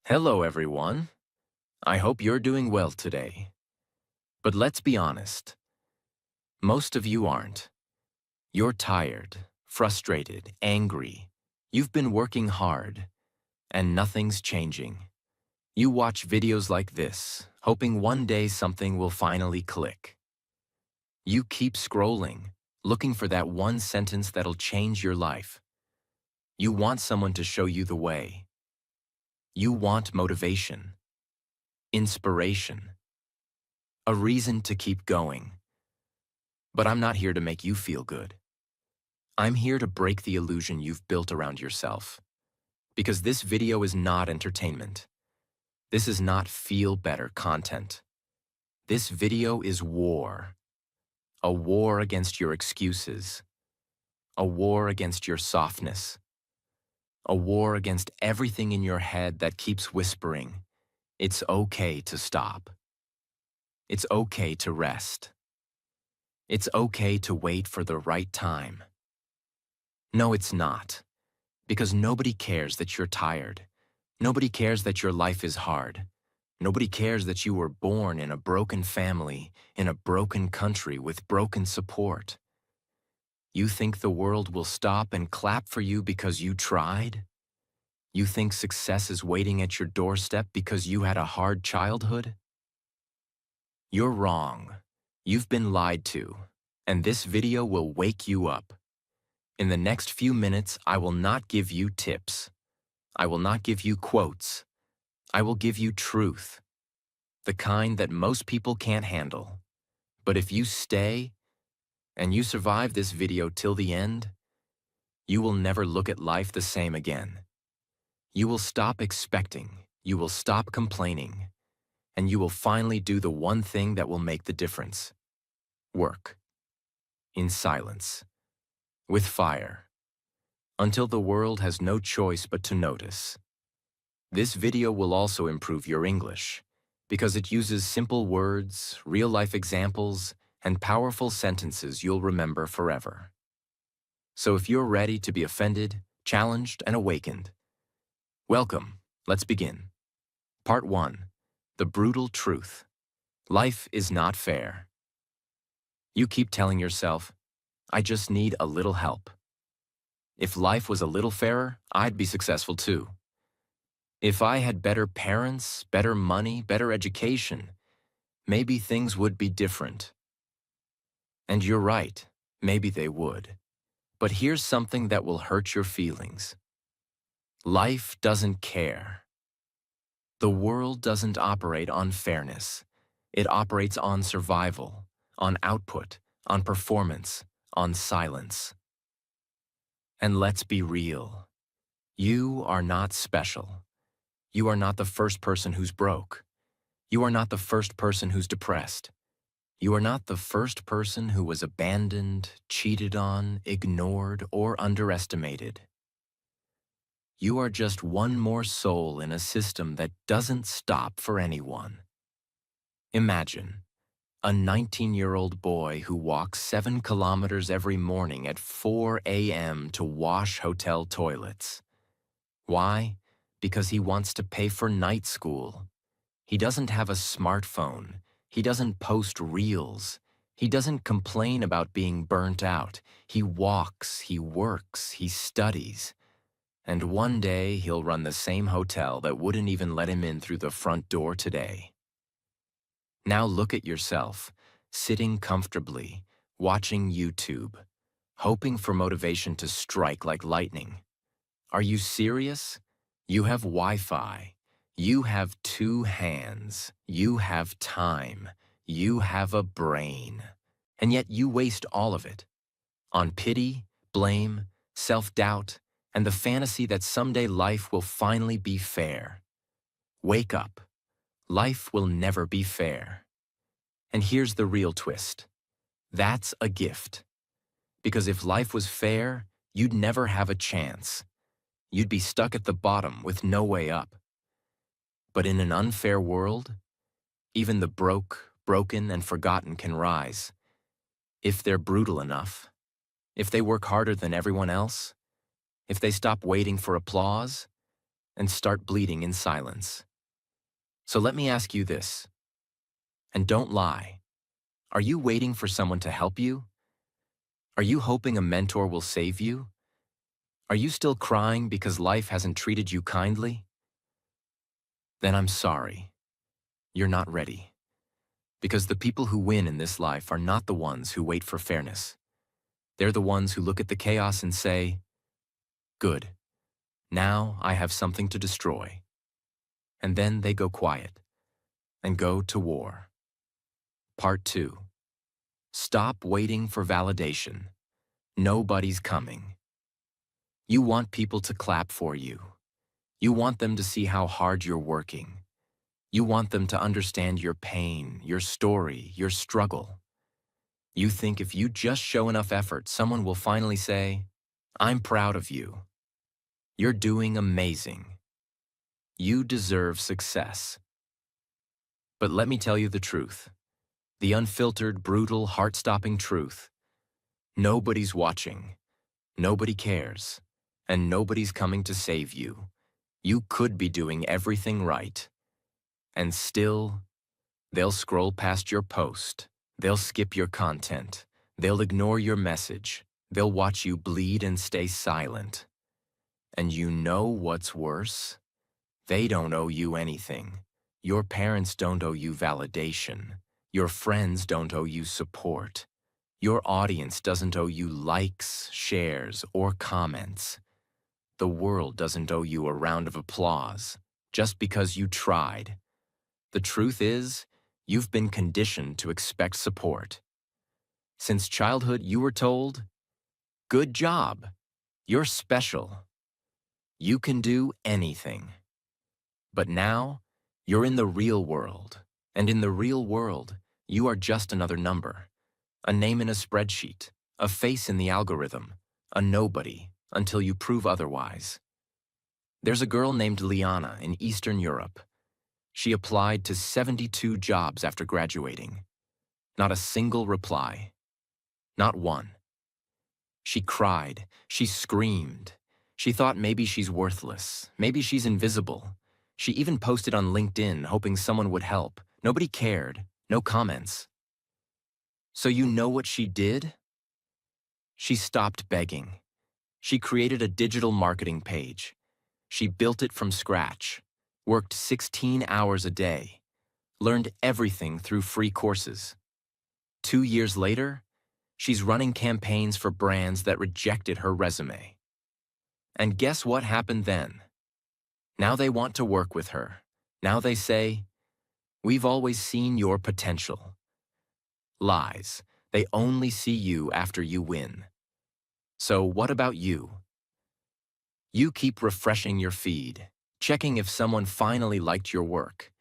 Hello, everyone. I hope you're doing well today. But let's be honest, most of you aren't. You're tired, frustrated, angry. You've been working hard, and nothing's changing. You watch videos like this, hoping one day something will finally click. You keep scrolling, looking for that one sentence that'll change your life. You want someone to show you the way. You want motivation, inspiration, a reason to keep going. But I'm not here to make you feel good. I'm here to break the illusion you've built around yourself. Because this video is not entertainment. This is not feel-better content. This video is war. A war against your excuses. A war against your softness. A war against everything in your head that keeps whispering, it's okay to stop. It's okay to rest. It's okay to wait for the right time. No, it's not. Because nobody cares that you're tired. Nobody cares that your life is hard. Nobody cares that you were born in a broken family, in a broken country with broken support. You think the world will stop and clap for you because you tried? You think success is waiting at your doorstep because you had a hard childhood? You're wrong. You've been lied to, and this video will wake you up. In the next few minutes, I will not give you tips. I will not give you quotes. I will give you truth, the kind that most people can't handle. But if you stay and you survive this video till the end, you will never look at life the same again. You will stop expecting, you will stop complaining, and you will finally do the one thing that will make the difference. Work. In silence. With fire. Until the world has no choice but to notice. This video will also improve your English, because it uses simple words, real-life examples, and powerful sentences you'll remember forever. So if you're ready to be offended, challenged, and awakened, welcome. Let's begin. Part 1. The brutal truth. Life is not fair. You keep telling yourself, I just need a little help. If life was a little fairer, I'd be successful too. If I had better parents, better money, better education, maybe things would be different. And you're right, maybe they would. But here's something that will hurt your feelings. Life doesn't care. The world doesn't operate on fairness. It operates on survival, on output, on performance, on silence. And let's be real. You are not special. You are not the first person who's broke. You are not the first person who's depressed. You are not the first person who was abandoned, cheated on, ignored, or underestimated. You are just one more soul in a system that doesn't stop for anyone. Imagine a 19-year-old boy who walks 7 kilometers every morning at 4 a.m. to wash hotel toilets. Why? Because he wants to pay for night school. He doesn't have a smartphone. He doesn't post reels. He doesn't complain about being burnt out. He walks, he works, he studies. And one day he'll run the same hotel that wouldn't even let him in through the front door today. Now look at yourself, sitting comfortably, watching YouTube, hoping for motivation to strike like lightning. Are you serious? You have Wi-Fi. You have 2 hands. You have time. You have a brain. And yet you waste all of it on pity, blame, self-doubt, and the fantasy that someday life will finally be fair. Wake up. Life will never be fair. And here's the real twist. That's a gift. Because if life was fair, you'd never have a chance. You'd be stuck at the bottom with no way up. But in an unfair world, even the broke, broken, and forgotten can rise. If they're brutal enough, if they work harder than everyone else, if they stop waiting for applause, and start bleeding in silence. So let me ask you this, and don't lie. Are you waiting for someone to help you? Are you hoping a mentor will save you? Are you still crying because life hasn't treated you kindly? Then I'm sorry. You're not ready. Because the people who win in this life are not the ones who wait for fairness. They're the ones who look at the chaos and say, "Good, now I have something to destroy." And then they go quiet and go to war. Part 2. Stop waiting for validation. Nobody's coming. You want people to clap for you. You want them to see how hard you're working. You want them to understand your pain, your story, your struggle. You think if you just show enough effort, someone will finally say, "I'm proud of you. You're doing amazing. You deserve success." But let me tell you the truth. The unfiltered, brutal, heart-stopping truth. Nobody's watching. Nobody cares. And nobody's coming to save you. You could be doing everything right. And still, they'll scroll past your post. They'll skip your content. They'll ignore your message. They'll watch you bleed and stay silent. And you know what's worse? They don't owe you anything. Your parents don't owe you validation. Your friends don't owe you support. Your audience doesn't owe you likes, shares, or comments. The world doesn't owe you a round of applause just because you tried. The truth is, you've been conditioned to expect support. Since childhood, you were told, "Good job. You're special. You can do anything." But now, you're in the real world. And in the real world, you are just another number. A name in a spreadsheet. A face in the algorithm. A nobody until you prove otherwise. There's a girl named Liana in Eastern Europe. She applied to 72 jobs after graduating. Not a single reply. Not one. She cried. She screamed. She thought maybe she's worthless. Maybe she's invisible. She even posted on LinkedIn hoping someone would help. Nobody cared. No comments. So you know what she did? She stopped begging. She created a digital marketing page. She built it from scratch, worked 16 hours a day, learned everything through free courses. 2 years later, she's running campaigns for brands that rejected her resume. And guess what happened then? Now they want to work with her. Now they say, "We've always seen your potential." Lies. They only see you after you win. So what about you? You keep refreshing your feed, checking if someone finally liked your work,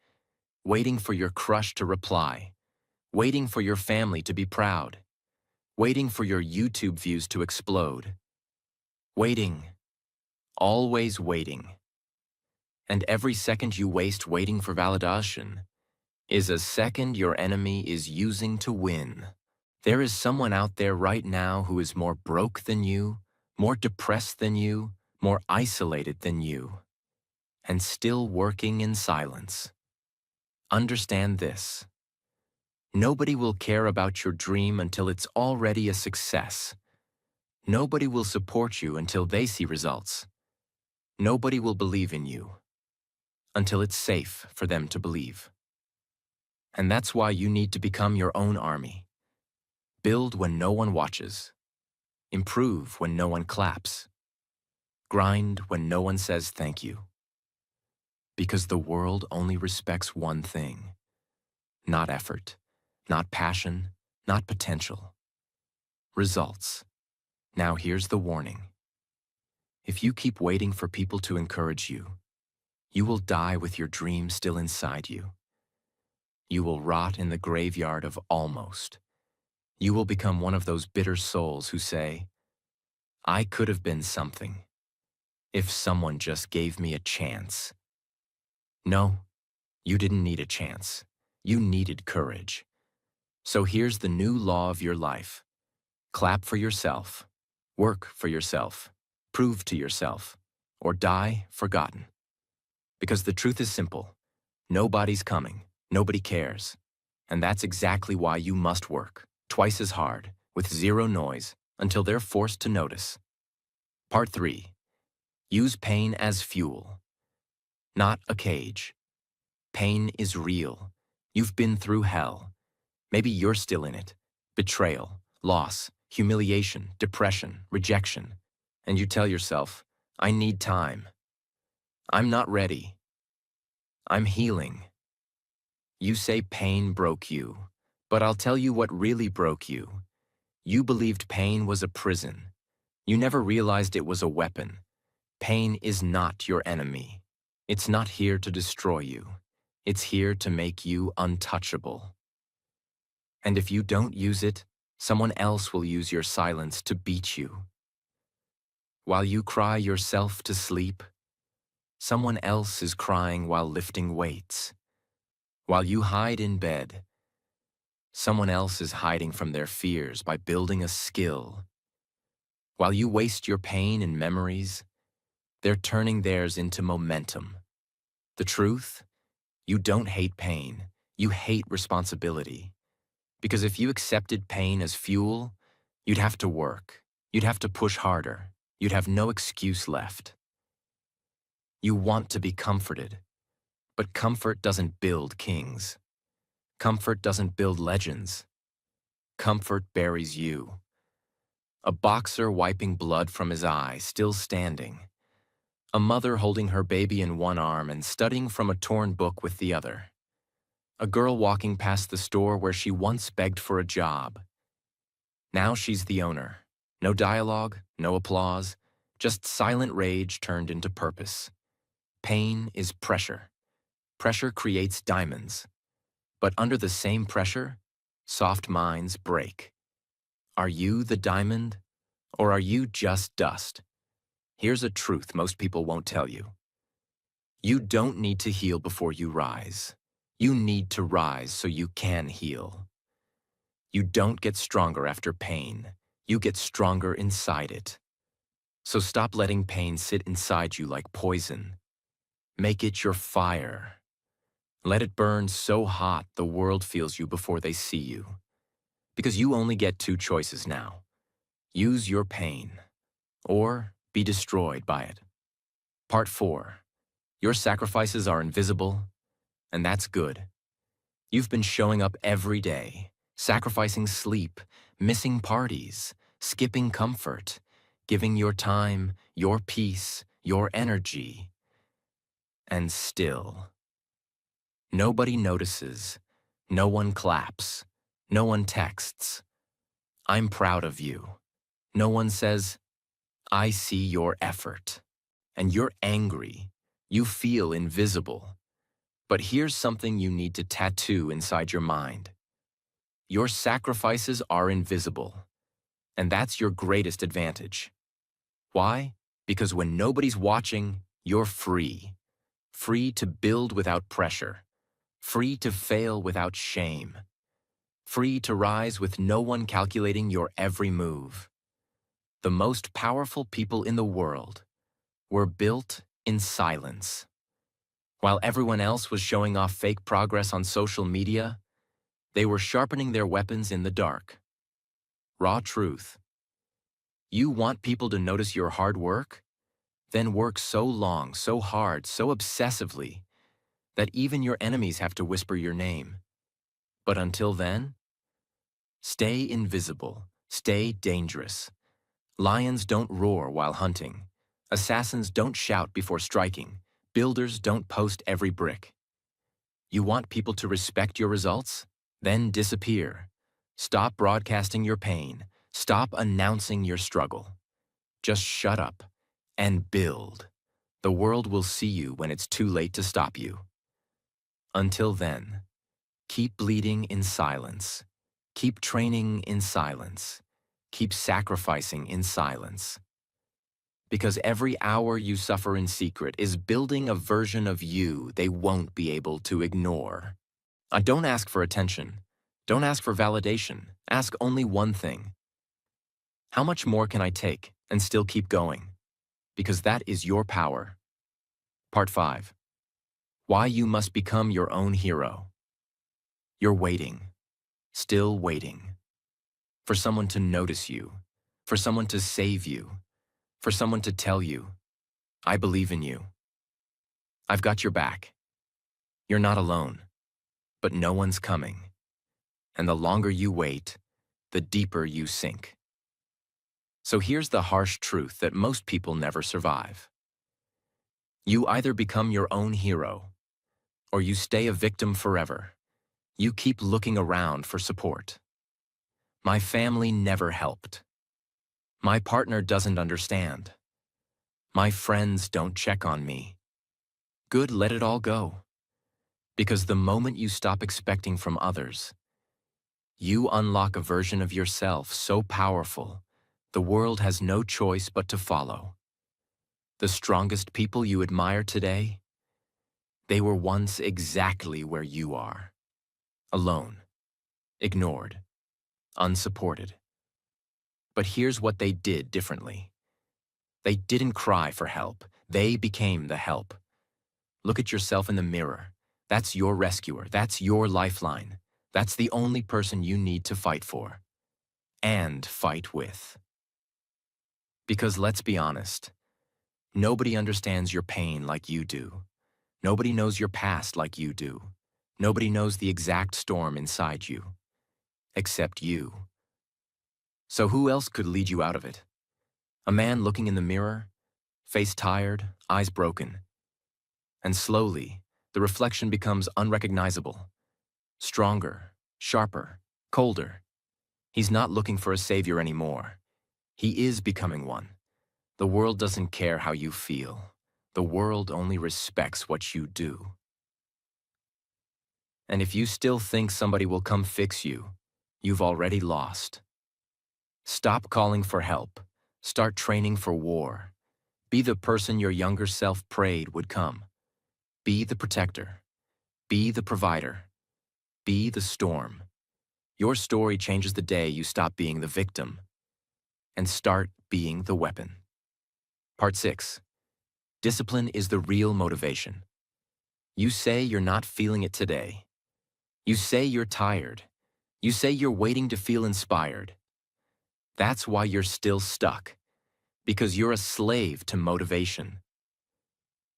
waiting for your crush to reply, waiting for your family to be proud, waiting for your YouTube views to explode. Waiting. Always waiting. And every second you waste waiting for validation is a second your enemy is using to win. There is someone out there right now who is more broke than you, more depressed than you, more isolated than you, and still working in silence. Understand this. Nobody will care about your dream until it's already a success. Nobody will support you until they see results. Nobody will believe in you until it's safe for them to believe. And that's why you need to become your own army. Build when no one watches. Improve when no one claps. Grind when no one says thank you. Because the world only respects one thing. Not effort, not passion, not potential. Results. Now here's the warning. If you keep waiting for people to encourage you, you will die with your dream still inside you. You will rot in the graveyard of almost. You will become one of those bitter souls who say, "I could have been something if someone just gave me a chance." No, you didn't need a chance. You needed courage. So here's the new law of your life. Clap for yourself. Work for yourself. Prove to yourself. Or die forgotten. Because the truth is simple. Nobody's coming. Nobody cares. And that's exactly why you must work, twice as hard, with zero noise, until they're forced to notice. Part 3. Use pain as fuel, not a cage. Pain is real. You've been through hell. Maybe you're still in it. Betrayal, loss, humiliation, depression, rejection. And you tell yourself, I need time. I'm not ready. I'm healing. You say pain broke you, but I'll tell you what really broke you. You believed pain was a prison. You never realized it was a weapon. Pain is not your enemy. It's not here to destroy you. It's here to make you untouchable. And if you don't use it, someone else will use your silence to beat you. While you cry yourself to sleep, someone else is crying while lifting weights. While you hide in bed, someone else is hiding from their fears by building a skill. While you waste your pain in memories, they're turning theirs into momentum. The truth? You don't hate pain. You hate responsibility. Because if you accepted pain as fuel, you'd have to work. You'd have to push harder. You'd have no excuse left. You want to be comforted, but comfort doesn't build kings. Comfort doesn't build legends. Comfort buries you. A boxer wiping blood from his eye, still standing. A mother holding her baby in one arm and studying from a torn book with the other. A girl walking past the store where she once begged for a job. Now she's the owner. No dialogue, no applause, just silent rage turned into purpose. Pain is pressure. Pressure creates diamonds. But under the same pressure, soft minds break. Are you the diamond, or are you just dust? Here's a truth most people won't tell you. You don't need to heal before you rise. You need to rise so you can heal. You don't get stronger after pain. You get stronger inside it. So stop letting pain sit inside you like poison. Make it your fire. Let it burn so hot the world feels you before they see you. Because you only get two choices now. Use your pain, or be destroyed by it. Part 4. Your sacrifices are invisible, and that's good. You've been showing up every day, sacrificing sleep, missing parties, skipping comfort, giving your time, your peace, your energy. And still, nobody notices, no one claps, no one texts. I'm proud of you. No one says, I see your effort. And you're angry. You feel invisible. But here's something you need to tattoo inside your mind. Your sacrifices are invisible. And that's your greatest advantage. Why? Because when nobody's watching, you're free. Free to build without pressure. Free to fail without shame. Free to rise with no one calculating your every move. The most powerful people in the world were built in silence. While everyone else was showing off fake progress on social media, they were sharpening their weapons in the dark. Raw truth. You want people to notice your hard work? Then work so long, so hard, so obsessively, that even your enemies have to whisper your name. But until then, stay invisible, stay dangerous. Lions don't roar while hunting. Assassins don't shout before striking. Builders don't post every brick. You want people to respect your results? Then disappear. Stop broadcasting your pain. Stop announcing your struggle. Just shut up and build. The world will see you when it's too late to stop you. Until then, keep bleeding in silence. Keep training in silence. Keep sacrificing in silence. Because every hour you suffer in secret is building a version of you they won't be able to ignore. Don't ask for attention. Don't ask for validation. Ask only one thing. How much more can I take and still keep going? Because that is your power. Part 5. Why you must become your own hero. You're waiting, still waiting, for someone to notice you, for someone to save you, for someone to tell you, I believe in you. I've got your back. You're not alone, but no one's coming. And the longer you wait, the deeper you sink. So here's the harsh truth that most people never survive. You either become your own hero, or you stay a victim forever. You keep looking around for support. My family never helped. My partner doesn't understand. My friends don't check on me. Good, let it all go. Because the moment you stop expecting from others, you unlock a version of yourself so powerful, the world has no choice but to follow. The strongest people you admire today, they were once exactly where you are. Alone, ignored, unsupported. But here's what they did differently. They didn't cry for help. They became the help. Look at yourself in the mirror. That's your rescuer. That's your lifeline. That's the only person you need to fight for. And fight with. Because let's be honest, nobody understands your pain like you do. Nobody knows your past like you do. Nobody knows the exact storm inside you. Except you. So who else could lead you out of it? A man looking in the mirror, face tired, eyes broken. And slowly, the reflection becomes unrecognizable. Stronger, sharper, colder. He's not looking for a savior anymore. He is becoming one. The world doesn't care how you feel. The world only respects what you do. And if you still think somebody will come fix you, you've already lost. Stop calling for help. Start training for war. Be the person your younger self prayed would come. Be the protector. Be the provider. Be the storm. Your story changes the day you stop being the victim and start being the weapon. Part 6. Discipline is the real motivation. You say you're not feeling it today. You say you're tired. You say you're waiting to feel inspired. That's why you're still stuck, because you're a slave to motivation.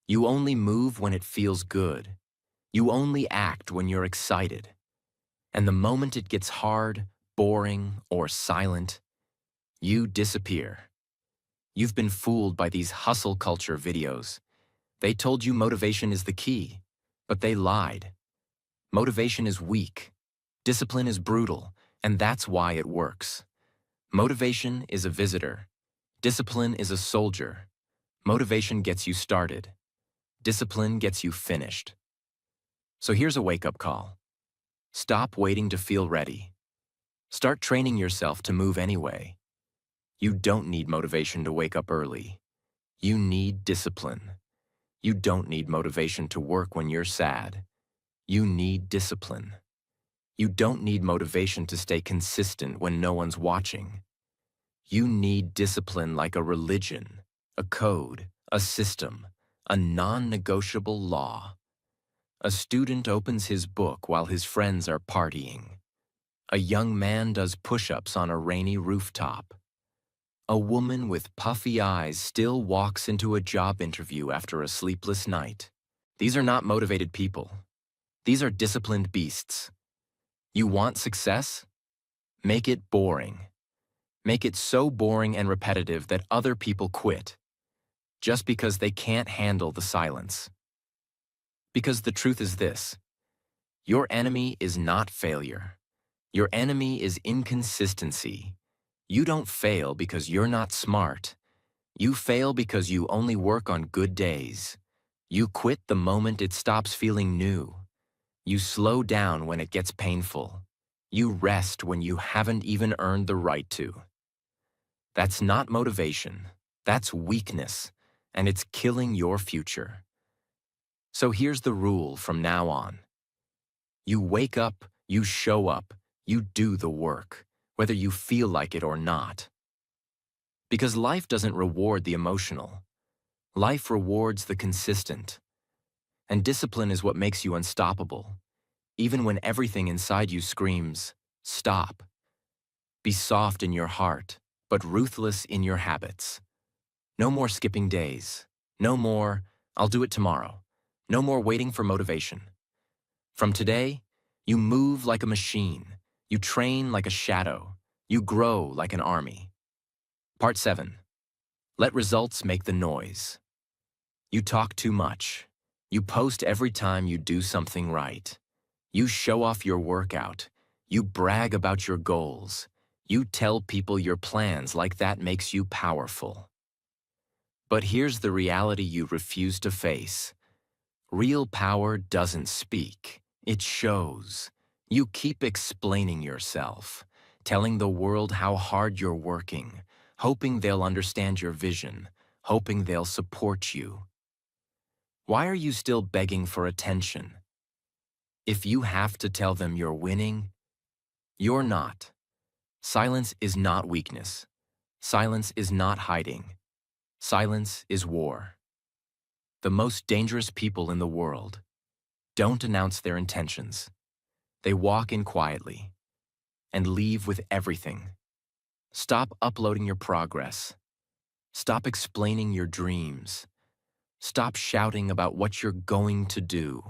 You only move when it feels good. You only act when you're excited. And the moment it gets hard, boring, or silent, you disappear. You've been fooled by these hustle culture videos. They told you motivation is the key, but they lied. Motivation is weak. Discipline is brutal, and that's why it works. Motivation is a visitor. Discipline is a soldier. Motivation gets you started. Discipline gets you finished. So here's a wake-up call. Stop waiting to feel ready. Start training yourself to move anyway. You don't need motivation to wake up early. You need discipline. You don't need motivation to work when you're sad. You need discipline. You don't need motivation to stay consistent when no one's watching. You need discipline like a religion, a code, a system, a non-negotiable law. A student opens his book while his friends are partying. A young man does push-ups on a rainy rooftop. A woman with puffy eyes still walks into a job interview after a sleepless night. These are not motivated people. These are disciplined beasts. You want success? Make it boring. Make it so boring and repetitive that other people quit, just because they can't handle the silence. Because the truth is this: your enemy is not failure. Your enemy is inconsistency. You don't fail because you're not smart. You fail because you only work on good days. You quit the moment it stops feeling new. You slow down when it gets painful. You rest when you haven't even earned the right to. That's not motivation. That's weakness, and it's killing your future. So here's the rule from now on. You wake up, you show up, you do the work, whether you feel like it or not. Because life doesn't reward the emotional. Life rewards the consistent. And discipline is what makes you unstoppable, even when everything inside you screams, stop. Be soft in your heart, but ruthless in your habits. No more skipping days. No more, I'll do it tomorrow. No more waiting for motivation. From today, you move like a machine. You train like a shadow. You grow like an army. Part 7. Let results make the noise. You talk too much. You post every time you do something right. You show off your workout. You brag about your goals. You tell people your plans like that makes you powerful. But here's the reality you refuse to face. Real power doesn't speak. It shows. You keep explaining yourself, telling the world how hard you're working, hoping they'll understand your vision, hoping they'll support you. Why are you still begging for attention? If you have to tell them you're winning, you're not. Silence is not weakness. Silence is not hiding. Silence is war. The most dangerous people in the world don't announce their intentions. They walk in quietly and leave with everything. Stop uploading your progress. Stop explaining your dreams. Stop shouting about what you're going to do.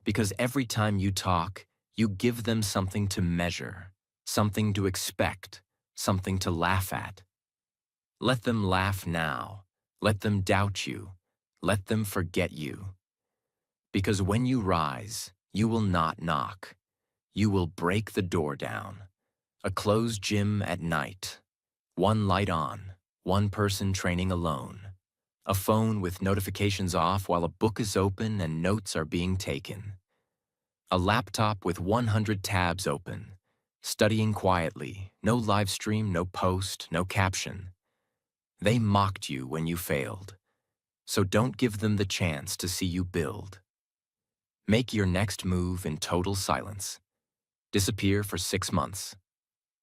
Because every time you talk, you give them something to measure, something to expect, something to laugh at. Let them laugh now. Let them doubt you. Let them forget you. Because when you rise, you will not knock. You will break the door down. A closed gym at night. One light on. One person training alone. A phone with notifications off while a book is open and notes are being taken. A laptop with 100 tabs open. Studying quietly. No live stream, no post, no caption. They mocked you when you failed. So don't give them the chance to see you build. Make your next move in total silence. Disappear for 6 months.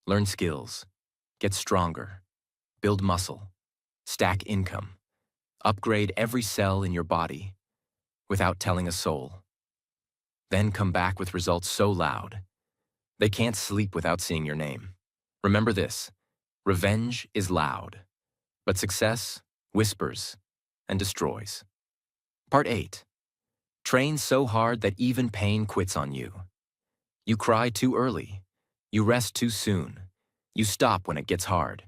Learn skills. Get stronger. Build muscle. Stack income. Upgrade every cell in your body without telling a soul. Then come back with results so loud, they can't sleep without seeing your name. Remember this, revenge is loud, but success whispers and destroys. Part 8. Train so hard that even pain quits on you. You cry too early. You rest too soon. You stop when it gets hard.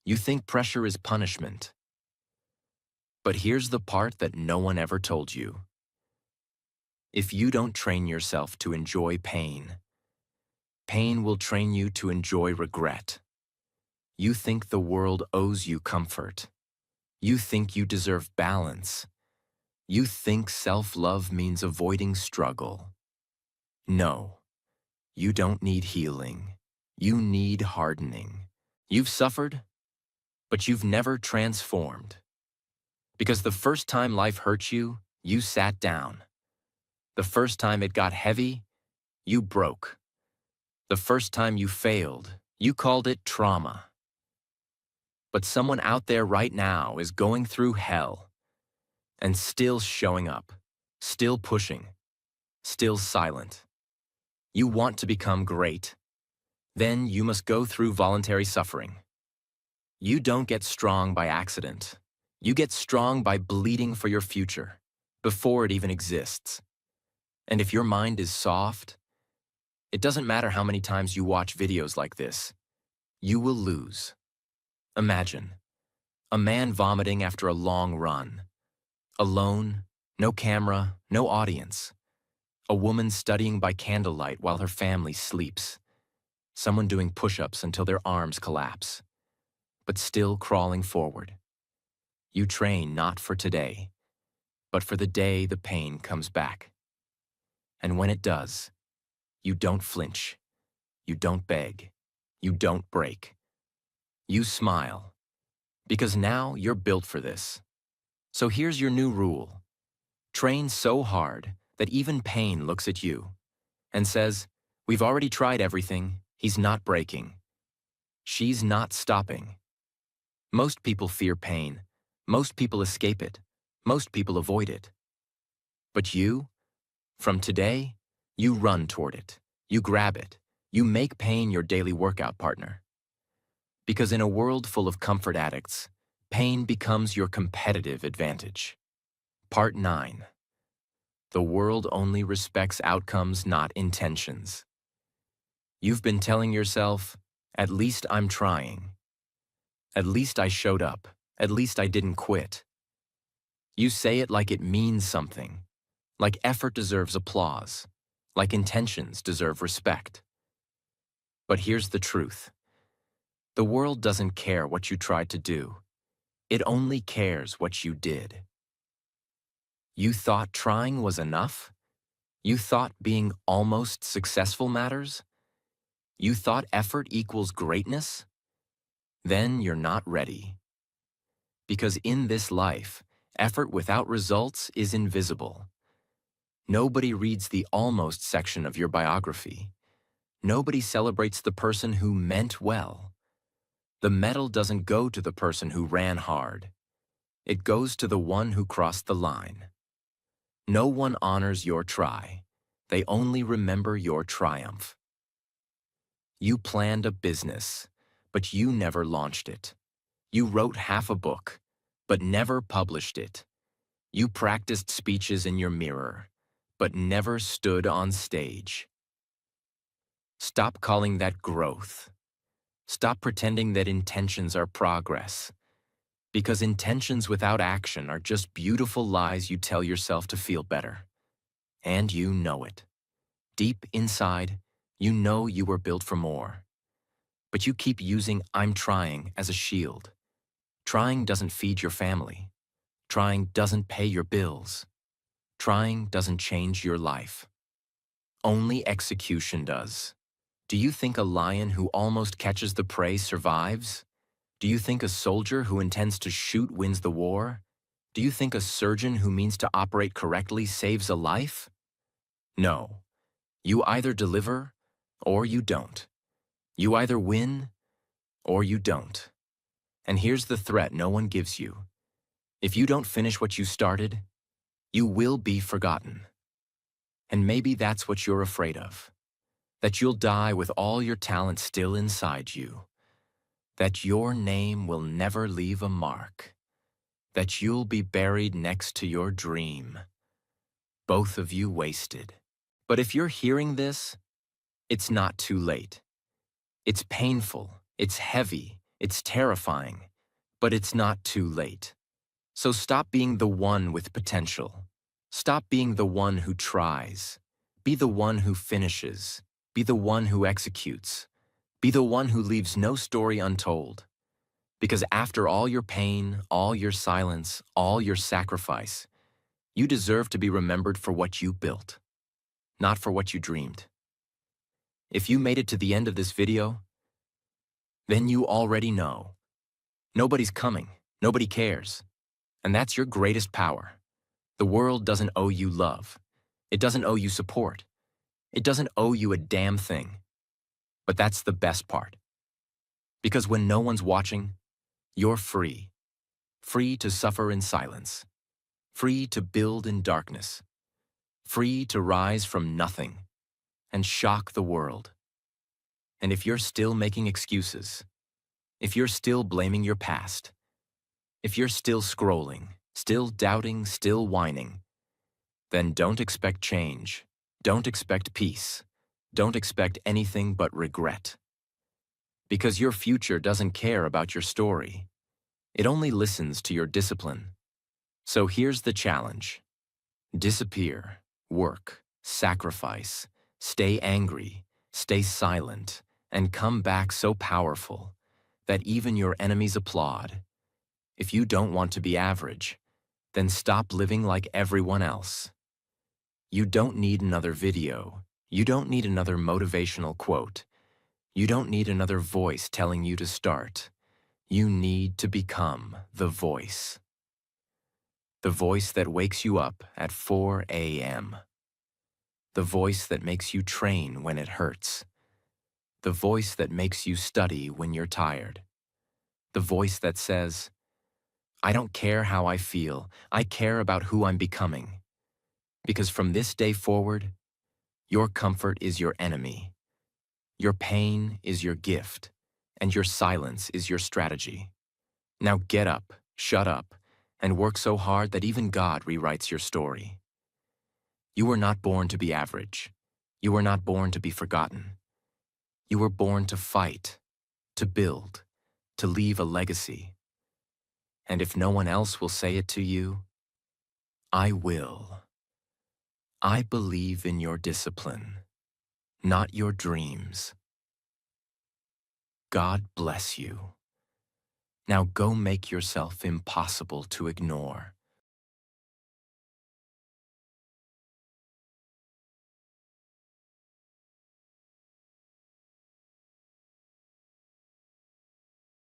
You think pressure is punishment. But here's the part that no one ever told you. If you don't train yourself to enjoy pain, pain will train you to enjoy regret. You think the world owes you comfort. You think you deserve balance. You think self-love means avoiding struggle. No, you don't need healing. You need hardening. You've suffered, but you've never transformed. Because the first time life hurt you, you sat down. The first time it got heavy, you broke. The first time you failed, you called it trauma. But someone out there right now is going through hell and still showing up, still pushing, still silent. You want to become great. Then you must go through voluntary suffering. You don't get strong by accident. You get strong by bleeding for your future, before it even exists. And if your mind is soft, it doesn't matter how many times you watch videos like this, you will lose. Imagine, a man vomiting after a long run. Alone, no camera, no audience. A woman studying by candlelight while her family sleeps. Someone doing push-ups until their arms collapse, but still crawling forward. You train not for today, but for the day the pain comes back. And when it does, you don't flinch, you don't beg, you don't break. You smile, because now you're built for this. So here's your new rule. Train so hard that even pain looks at you and says, we've already tried everything, he's not breaking. She's not stopping. Most people fear pain. Most people escape it. Most people avoid it. But you From today, you run toward it. You grab it. You make pain your daily workout partner. Because in a world full of comfort addicts, pain becomes your competitive advantage. Part 9. The world only respects outcomes, not intentions. You've been telling yourself, at least I'm trying. At least I showed up. At least I didn't quit. You say it like it means something, like effort deserves applause, like intentions deserve respect. But here's the truth. The world doesn't care what you tried to do. It only cares what you did. You thought trying was enough? You thought being almost successful matters? You thought effort equals greatness? Then you're not ready. Because in this life, effort without results is invisible. Nobody reads the almost section of your biography. Nobody celebrates the person who meant well. The medal doesn't go to the person who ran hard. It goes to the one who crossed the line. No one honors your try. They only remember your triumph. You planned a business, but you never launched it. You wrote half a book, but never published it. You practiced speeches in your mirror, but never stood on stage. Stop calling that growth. Stop pretending that intentions are progress. Because intentions without action are just beautiful lies you tell yourself to feel better. And you know it. Deep inside, you know you were built for more. But you keep using "I'm trying" as a shield. Trying doesn't feed your family. Trying doesn't pay your bills. Trying doesn't change your life. Only execution does. Do you think a lion who almost catches the prey survives? Do you think a soldier who intends to shoot wins the war? Do you think a surgeon who means to operate correctly saves a life? No. You either deliver or you don't. You either win or you don't. And here's the threat no one gives you. If you don't finish what you started, you will be forgotten. And maybe that's what you're afraid of. That you'll die with all your talent still inside you. That your name will never leave a mark. That you'll be buried next to your dream. Both of you wasted. But if you're hearing this, it's not too late. It's painful, it's heavy, it's terrifying, but it's not too late. So stop being the one with potential. Stop being the one who tries. Be the one who finishes. Be the one who executes. Be the one who leaves no story untold. Because after all your pain, all your silence, all your sacrifice, you deserve to be remembered for what you built, not for what you dreamed. If you made it to the end of this video, then you already know. Nobody's coming. Nobody cares. And that's your greatest power. The world doesn't owe you love. It doesn't owe you support. It doesn't owe you a damn thing. But that's the best part. Because when no one's watching, you're free. Free to suffer in silence. Free to build in darkness. Free to rise from nothing and shock the world. And if you're still making excuses, if you're still blaming your past, if you're still scrolling, still doubting, still whining, then don't expect change. Don't expect peace. Don't expect anything but regret. Because your future doesn't care about your story. It only listens to your discipline. So here's the challenge. Disappear, work, sacrifice, stay angry, stay silent, and come back so powerful that even your enemies applaud. If you don't want to be average, then stop living like everyone else. You don't need another video. You don't need another motivational quote. You don't need another voice telling you to start. You need to become the voice. The voice that wakes you up at 4 a.m. The voice that makes you train when it hurts. The voice that makes you study when you're tired. The voice that says, I don't care how I feel, I care about who I'm becoming. Because from this day forward, your comfort is your enemy, your pain is your gift, and your silence is your strategy. Now get up, shut up, and work so hard that even God rewrites your story. You were not born to be average. You were not born to be forgotten. You were born to fight, to build, to leave a legacy. And if no one else will say it to you, I will. I believe in your discipline, not your dreams. God bless you. Now go make yourself impossible to ignore.